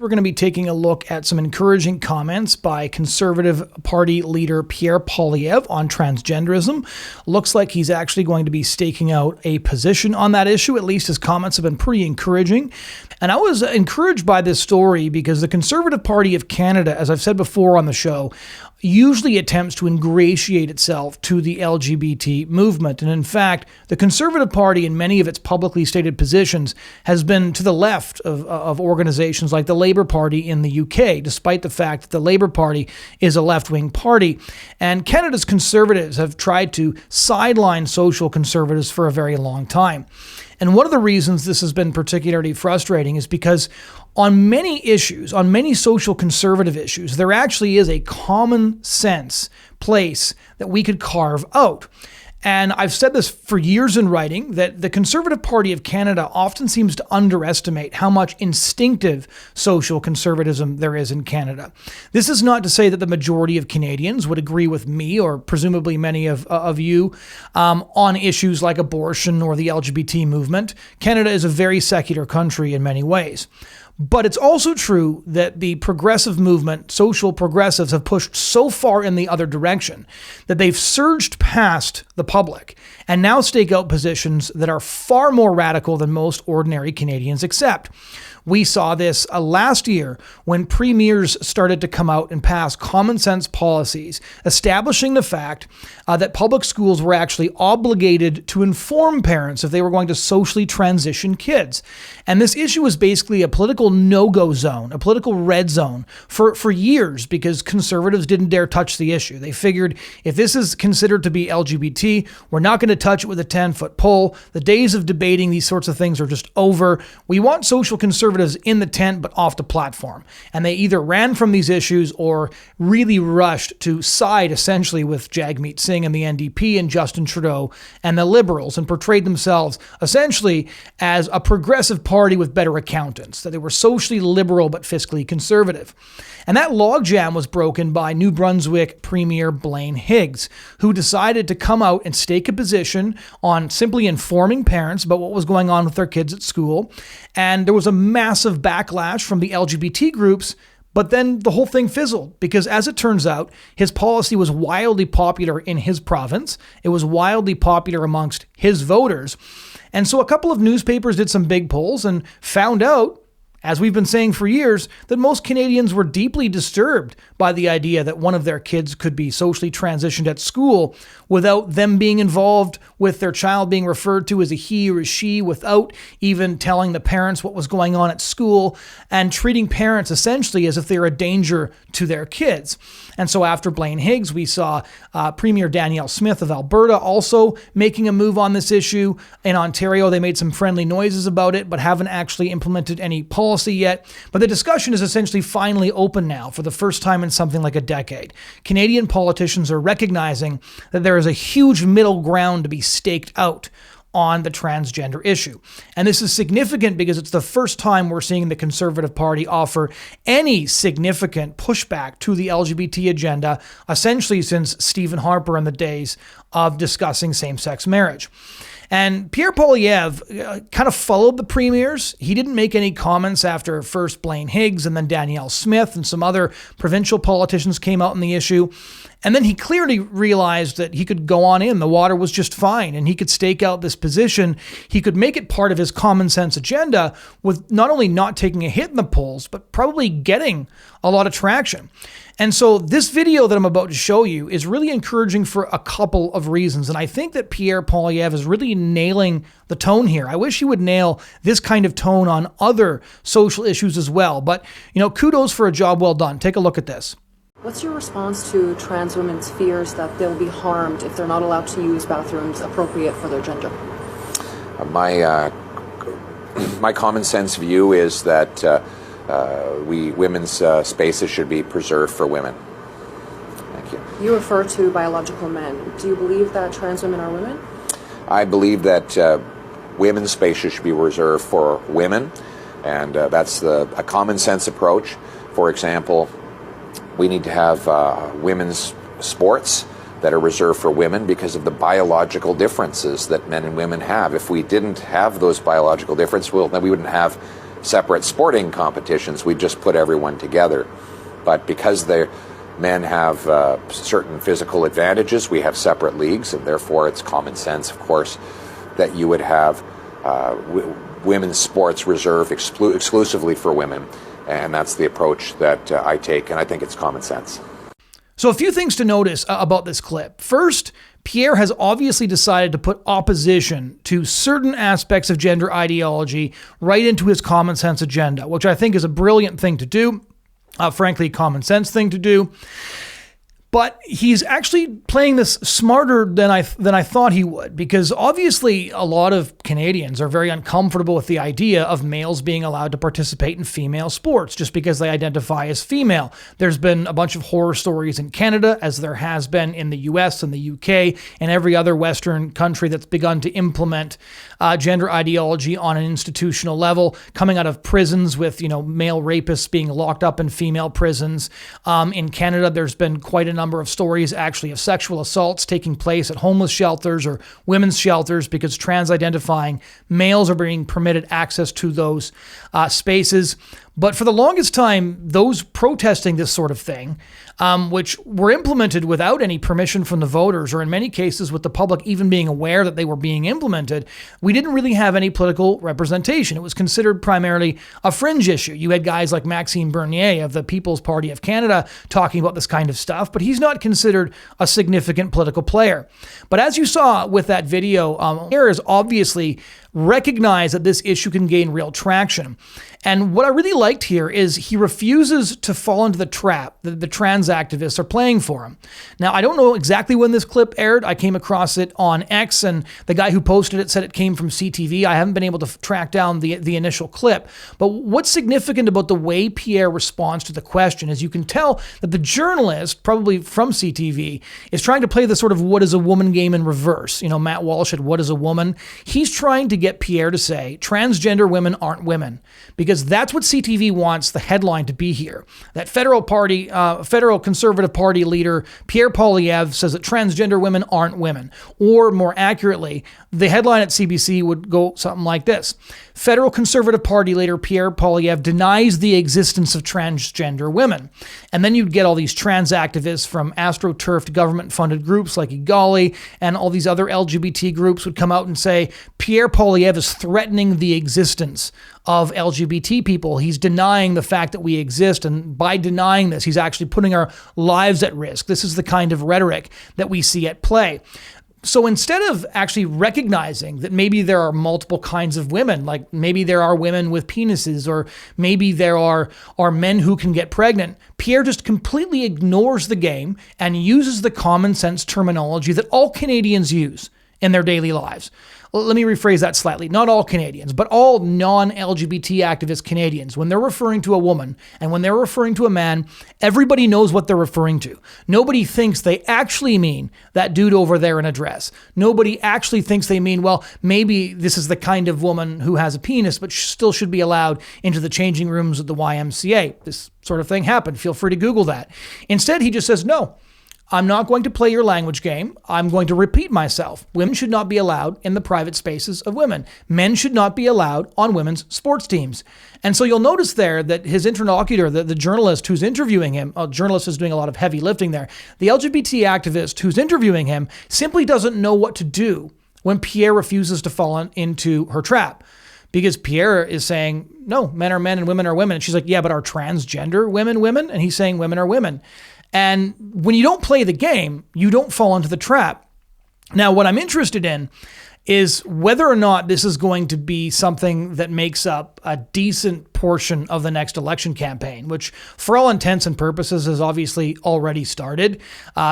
We're going to be taking a look at some encouraging comments by Conservative Party leader Pierre Poilievre on transgenderism. Looks like he's actually going to be staking out a position on that issue. At least his comments have been pretty encouraging. And I was encouraged by this story because the Conservative Party of Canada, as I've said before on the show, usually attempts to ingratiate itself to the LGBT movement. And in fact, the Conservative Party in many of its publicly stated positions has been to the left of organizations like the Labour Party in the UK, despite the fact that the Labour Party is a left-wing party. And Canada's Conservatives have tried to sideline social conservatives for a very long time. And one of the reasons this has been particularly frustrating is because on many issues, on many social conservative issues, there actually is a common sense place that we could carve out. And I've said this for years in writing, that the Conservative Party of Canada often seems to underestimate how much instinctive social conservatism there is in Canada. This is not to say that the majority of Canadians would agree with me, or presumably many of you, on issues like abortion or the LGBT movement. Canada is a very secular country in many ways. But it's also true that the progressive movement, social progressives, have pushed so far in the other direction that they've surged past the public and now stake out positions that are far more radical than most ordinary Canadians accept. We saw this last year when premiers started to come out and pass common sense policies, establishing the fact that public schools were actually obligated to inform parents if they were going to socially transition kids. And this issue was basically a political no-go zone, a political red zone for years, because conservatives didn't dare touch the issue. They figured if this is considered to be LGBT, we're not going to touch it with a 10-foot pole. The days of debating these sorts of things are just over. We want social conservatives in the tent but off the platform. And they either ran from these issues or really rushed to side essentially with Jagmeet Singh and the NDP and Justin Trudeau and the Liberals, and portrayed themselves essentially as a progressive party with better accountants, that they were socially liberal but fiscally conservative. And that logjam was broken by New Brunswick Premier Blaine Higgs, who decided to come out and stake a position on simply informing parents about what was going on with their kids at school. And there was a massive backlash from the LGBT groups, but then the whole thing fizzled because, as it turns out, his policy was wildly popular in his province. It was wildly popular amongst his voters. And so a couple of newspapers did some big polls and found out, as we've been saying for years, that most Canadians were deeply disturbed by the idea that one of their kids could be socially transitioned at school without them being involved with their child being referred to as a he or a she, without even telling the parents what was going on at school, and treating parents essentially as if they're a danger to their kids. And so after Blaine Higgs, we saw Premier Danielle Smith of Alberta also making a move on this issue. In Ontario, they made some friendly noises about it, but haven't actually implemented any policy yet. But the discussion is essentially finally open now for the first time in something like a decade. Canadian politicians are recognizing that there is a huge middle ground to be staked out on the transgender issue. And this is significant because it's the first time we're seeing the Conservative Party offer any significant pushback to the LGBT agenda, essentially since Stephen Harper in the days of discussing same-sex marriage. And Pierre Poilievre kind of followed the premiers. He didn't make any comments after first Blaine Higgs and then Danielle Smith and some other provincial politicians came out on the issue. And then he clearly realized that he could go on in. The water was just fine, and he could stake out this position. He could make it part of his common sense agenda with not only not taking a hit in the polls, but probably getting a lot of traction. And so this video that I'm about to show you is really encouraging for a couple of reasons. And I think that Pierre Poilievre is really nailing the tone here. I wish he would nail this kind of tone on other social issues as well. But, kudos for a job well done. Take a look at this. What's your response to trans women's fears that they'll be harmed if they're not allowed to use bathrooms appropriate for their gender? My common sense view is that women's spaces should be preserved for women. Thank you. You refer to biological men. Do you believe that trans women are women? I believe that women's spaces should be reserved for women, and that's a common sense approach. For example, we need to have women's sports that are reserved for women because of the biological differences that men and women have. If we didn't have those biological differences, then we wouldn't have separate sporting competitions, we just put everyone together. But because men have certain physical advantages, we have separate leagues, and therefore it's common sense, of course, that you would have women's sports reserved exclusively for women. And that's the approach that I take, and I think it's common sense. So a few things to notice about this clip. First, Pierre has obviously decided to put opposition to certain aspects of gender ideology right into his common sense agenda, which I think is a brilliant thing to do, frankly, common sense thing to do. But he's actually playing this smarter than I thought he would, because obviously a lot of Canadians are very uncomfortable with the idea of males being allowed to participate in female sports just because they identify as female. There's been a bunch of horror stories in Canada, as there has been in the US and the UK and every other Western country that's begun to implement gender ideology on an institutional level, coming out of prisons with, male rapists being locked up in female prisons. In Canada, there's been quite a number of stories actually of sexual assaults taking place at homeless shelters or women's shelters because trans-identifying males are being permitted access to those spaces. But for the longest time, those protesting this sort of thing, which were implemented without any permission from the voters, or in many cases with the public even being aware that they were being implemented, we didn't really have any political representation. It was considered primarily a fringe issue. You had guys like Maxime Bernier of the People's Party of Canada talking about this kind of stuff, but he's not considered a significant political player. But as you saw with that video, Pierre is obviously recognized that this issue can gain real traction. And what I really liked here is he refuses to fall into the trap that the trans activists are playing for him. Now, I don't know exactly when this clip aired. I came across it on X, and the guy who posted it said it came from CTV. I haven't been able to track down the initial clip. But what's significant about the way Pierre responds to the question is you can tell that the journalist, probably from CTV, is trying to play the sort of what is a woman game in reverse. Matt Walsh had what is a woman. He's trying to get Pierre to say transgender women aren't women, because that's what CTV wants the headline to be here. That federal Conservative Party leader Pierre Poilievre says that transgender women aren't women. Or more accurately, the headline at CBC would go something like this: Federal Conservative Party leader Pierre Poilievre denies the existence of transgender women. And then you'd get all these trans activists from astroturfed government-funded groups like Egali and all these other LGBT groups would come out and say Pierre Poilievre is threatening the existence of LGBT people. He's denying the fact that we exist, and by denying this, he's actually putting our lives at risk. This is the kind of rhetoric that we see at play. So instead of actually recognizing that maybe there are multiple kinds of women, like maybe there are women with penises, or maybe there are men who can get pregnant, Pierre just completely ignores the game and uses the common sense terminology that all Canadians use in their daily lives. Let me rephrase that slightly. Not all Canadians, but all non-LGBT activist Canadians. When they're referring to a woman and when they're referring to a man, everybody knows what they're referring to. Nobody thinks they actually mean that dude over there in a dress. Nobody actually thinks they mean, well, maybe this is the kind of woman who has a penis, but still should be allowed into the changing rooms at the YMCA. This sort of thing happened. Feel free to Google that. Instead, he just says, no, I'm not going to play your language game. I'm going to repeat myself. Women should not be allowed in the private spaces of women. Men should not be allowed on women's sports teams. And so you'll notice there that his interlocutor, the journalist who's interviewing him, a journalist is doing a lot of heavy lifting there. The LGBT activist who's interviewing him simply doesn't know what to do when Pierre refuses to fall into her trap. Because Pierre is saying, no, men are men and women are women. And she's like, yeah, but are transgender women women? And he's saying women are women. And when you don't play the game, you don't fall into the trap. Now, what I'm interested in is whether or not this is going to be something that makes up a decent portion of the next election campaign, which for all intents and purposes has obviously already started.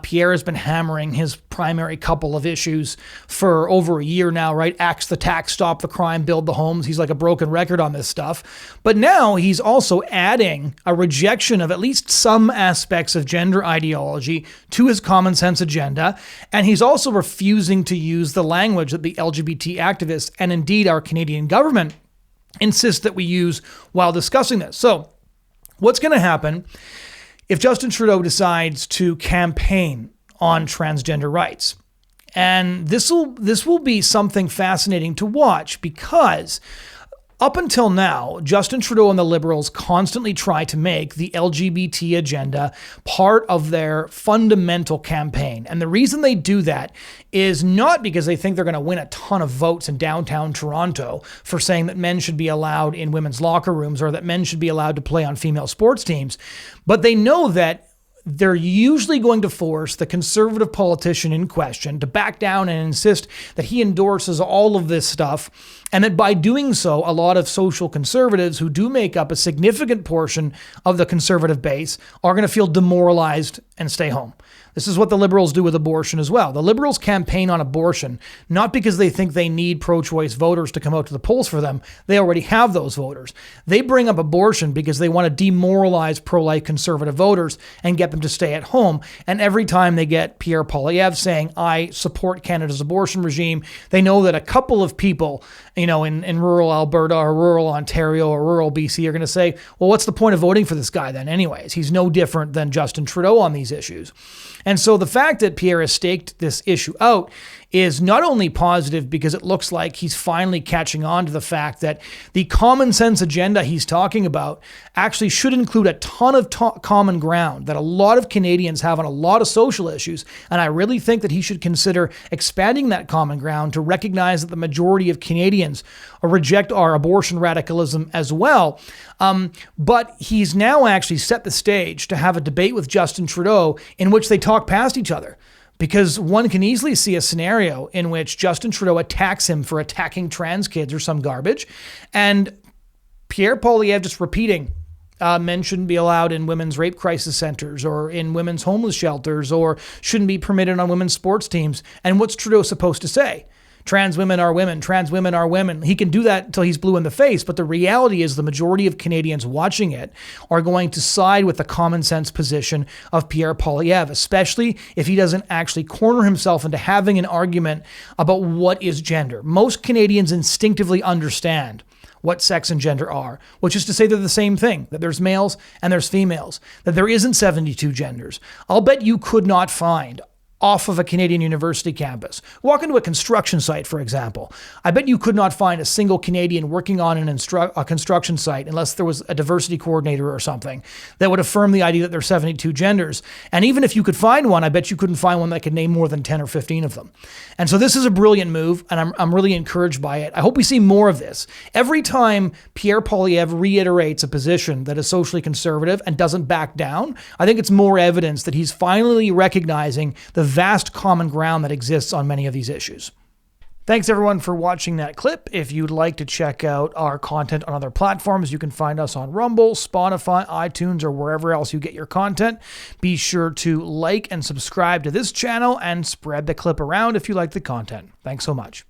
Pierre has been hammering his primary couple of issues for over a year now, right? Axe the tax, stop the crime, build the homes. He's like a broken record on this stuff. But now he's also adding a rejection of at least some aspects of gender ideology to his common sense agenda. And he's also refusing to use the language that the LGBT activists and indeed our Canadian government insist that we use while discussing this. So what's going to happen if Justin Trudeau decides to campaign on transgender rights? And this will be something fascinating to watch, because Up until now, Justin Trudeau and the Liberals constantly try to make the LGBT agenda part of their fundamental campaign. And the reason they do that is not because they think they're going to win a ton of votes in downtown Toronto for saying that men should be allowed in women's locker rooms or that men should be allowed to play on female sports teams, but they know that they're usually going to force the conservative politician in question to back down and insist that he endorses all of this stuff, and that by doing so, a lot of social conservatives who do make up a significant portion of the conservative base are going to feel demoralized and stay home. This is what the Liberals do with abortion as well. The Liberals campaign on abortion, not because they think they need pro-choice voters to come out to the polls for them. They already have those voters. They bring up abortion because they want to demoralize pro-life conservative voters and get them to stay at home. And every time they get Pierre Poilievre saying, I support Canada's abortion regime, they know that a couple of people, in rural Alberta or rural Ontario or rural BC are going to say, well, what's the point of voting for this guy then anyways? He's no different than Justin Trudeau on these issues. And so the fact that Pierre has staked this issue out is not only positive because it looks like he's finally catching on to the fact that the common sense agenda he's talking about actually should include a ton of common ground that a lot of Canadians have on a lot of social issues. And I really think that he should consider expanding that common ground to recognize that the majority of Canadians reject our abortion radicalism as well. But he's now actually set the stage to have a debate with Justin Trudeau in which they talk past each other. Because one can easily see a scenario in which Justin Trudeau attacks him for attacking trans kids or some garbage, and Pierre Poilievre just repeating, men shouldn't be allowed in women's rape crisis centers or in women's homeless shelters or shouldn't be permitted on women's sports teams. And what's Trudeau supposed to say? Trans women are women. Trans women are women. He can do that until he's blue in the face. But the reality is the majority of Canadians watching it are going to side with the common sense position of Pierre Poilievre, especially if he doesn't actually corner himself into having an argument about what is gender. Most Canadians instinctively understand what sex and gender are, which is to say they're the same thing, that there's males and there's females, that there isn't 72 genders. I'll bet you could not find off of a Canadian university campus. Walk into a construction site, for example. I bet you could not find a single Canadian working on a construction site unless there was a diversity coordinator or something that would affirm the idea that there are 72 genders. And even if you could find one, I bet you couldn't find one that could name more than 10 or 15 of them. And so this is a brilliant move, and I'm really encouraged by it. I hope we see more of this. Every time Pierre Poilievre reiterates a position that is socially conservative and doesn't back down, I think it's more evidence that he's finally recognizing the vast common ground that exists on many of these issues. Thanks everyone for watching that clip. If you'd like to check out our content on other platforms, you can find us on Rumble, Spotify, iTunes, or wherever else you get your content. Be sure to like and subscribe to this channel and spread the clip around if you like the content. Thanks so much.